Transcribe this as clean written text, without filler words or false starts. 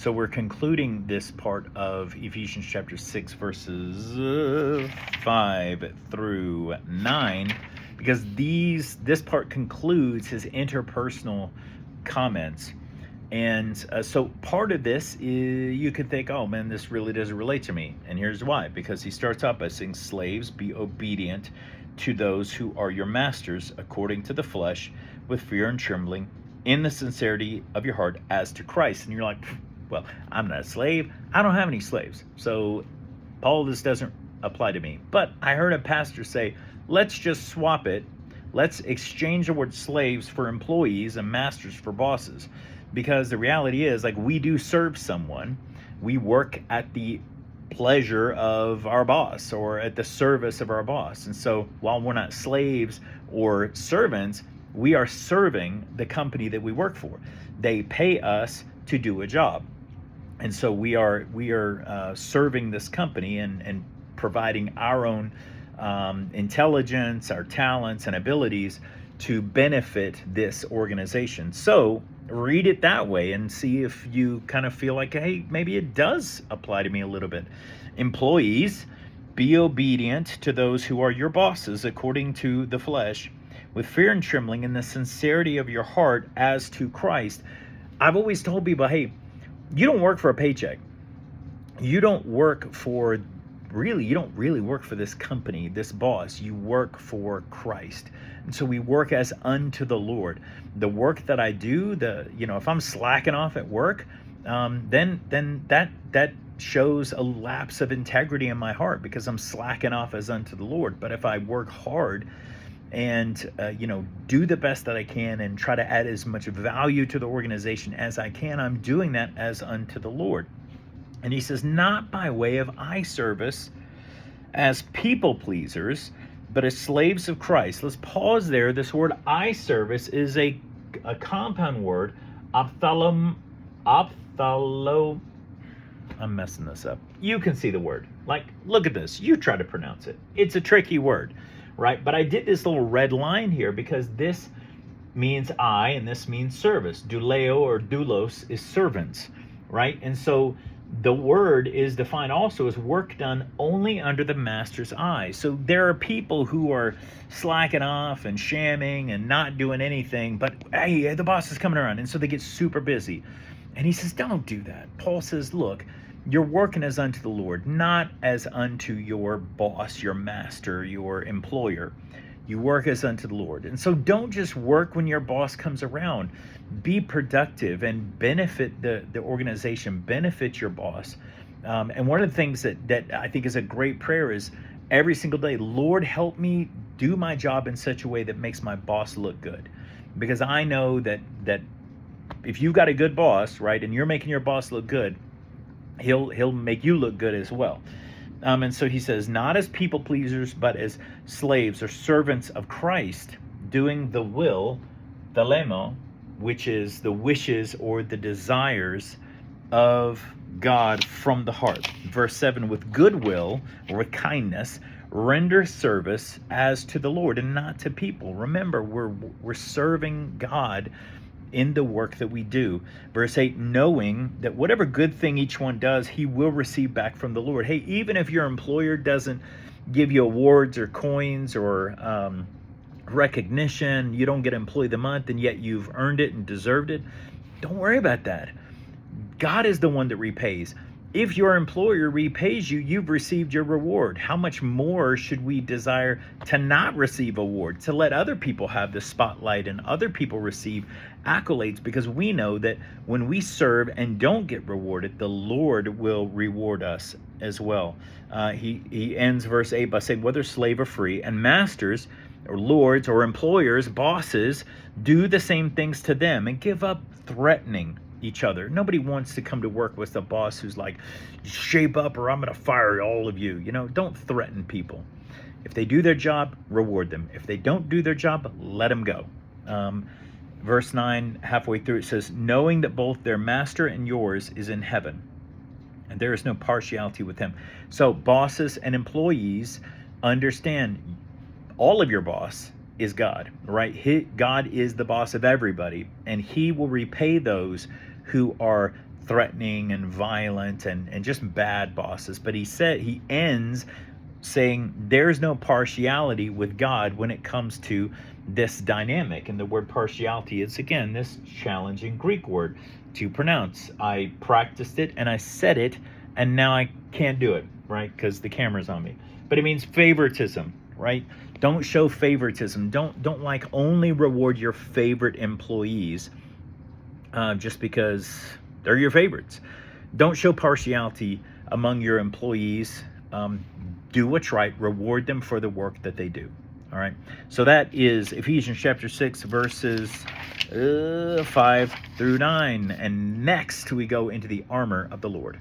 So we're concluding this part of Ephesians chapter 6, verses 5 through 9, because this part concludes his interpersonal comments. And so part of this is, you could think, oh man, this really doesn't relate to me. And here's why. Because he starts out by saying, slaves, be obedient to those who are your masters according to the flesh, with fear and trembling, in the sincerity of your heart, as to Christ. And you're like, well, I'm not a slave. I don't have any slaves. So Paul, this doesn't apply to me. But I heard a pastor say, let's just swap it. Let's exchange the word slaves for employees and masters for bosses. Because the reality is, like, we do serve someone. We work at the pleasure of our boss or at the service of our boss. And so while we're not slaves or servants, we are serving the company that we work for. They pay us to do a job. And so we are serving this company and providing our own intelligence, our talents and abilities to benefit this organization. So read it that way and see if you kind of feel like, hey, maybe it does apply to me a little bit. Employees, be obedient to those who are your bosses according to the flesh, with fear and trembling, in the sincerity of your heart, as to Christ. I've always told people, hey, you don't work for a paycheck. You don't really work for this company, this boss. You work for Christ. And so we work as unto the Lord. The work that I do, if I'm slacking off at work, then that shows a lapse of integrity in my heart, because I'm slacking off as unto the Lord. But if I work hard and do the best that I can and try to add as much value to the organization as I can, I'm doing that as unto the Lord. And he says, not by way of eye service as people pleasers, but as slaves of Christ. Let's pause there. This word eye service is a compound word, ophthalmo. I'm messing this up. You can see the word. Like, look at this. You try to pronounce it. It's a tricky word, right? But I did this little red line here because this means eye and this means service. Douleo or doulos is servants, right? And so the word is defined also as work done only under the master's eye. So there are people who are slacking off and shamming and not doing anything, but hey, the boss is coming around. And so they get super busy. And he says, don't do that. Paul says, look, you're working as unto the Lord, not as unto your boss, your master, your employer. You work as unto the Lord. And so don't just work when your boss comes around. Be productive and benefit the organization, benefit your boss. And one of the things that I think is a great prayer is every single day, Lord, help me do my job in such a way that makes my boss look good. Because I know that if you've got a good boss, right, and you're making your boss look good, he'll make you look good as well. And so he says, not as people pleasers, but as slaves or servants of Christ, doing the will, thelema, which is the wishes or the desires of God from the heart. Verse 7, with goodwill or with kindness, render service as to the Lord and not to people. Remember, we're serving God in the work that we do. Verse 8, knowing that whatever good thing each one does, he will receive back from the Lord. Hey, even if your employer doesn't give you awards or coins or recognition, you don't get Employee of the Month, and yet you've earned it and deserved it, don't worry about that. God is the one that repays. If your employer repays you, you've received your reward. How much more should we desire to not receive awards, to let other people have the spotlight and other people receive accolades? Because we know that when we serve and don't get rewarded, the Lord will reward us as well. He ends verse 8 by saying, whether slave or free, and masters or lords or employers, bosses, do the same things to them and give up threatening each other. Nobody wants to come to work with a boss who's like, shape up or I'm going to fire all of you. Don't threaten people. If they do their job, reward them. If they don't do their job, let them go. Verse 9, halfway through, it says, knowing that both their master and yours is in heaven, and there is no partiality with him. So bosses and employees, understand all of your boss is God, right? God is the boss of everybody, and he will repay those who are threatening and violent and just bad bosses. But he ends saying there's no partiality with God when it comes to this dynamic. And the word partiality is, again, this challenging Greek word to pronounce. I practiced it and I said it, and now I can't do it, right? Because the camera's on me. But it means favoritism, right? Don't show favoritism. Don't like only reward your favorite employees just because they're your favorites. Don't show partiality among your employees. Do what's right. Reward them for the work that they do. All right. So that is Ephesians chapter 6, verses 5 through 9. And next we go into the armor of the Lord.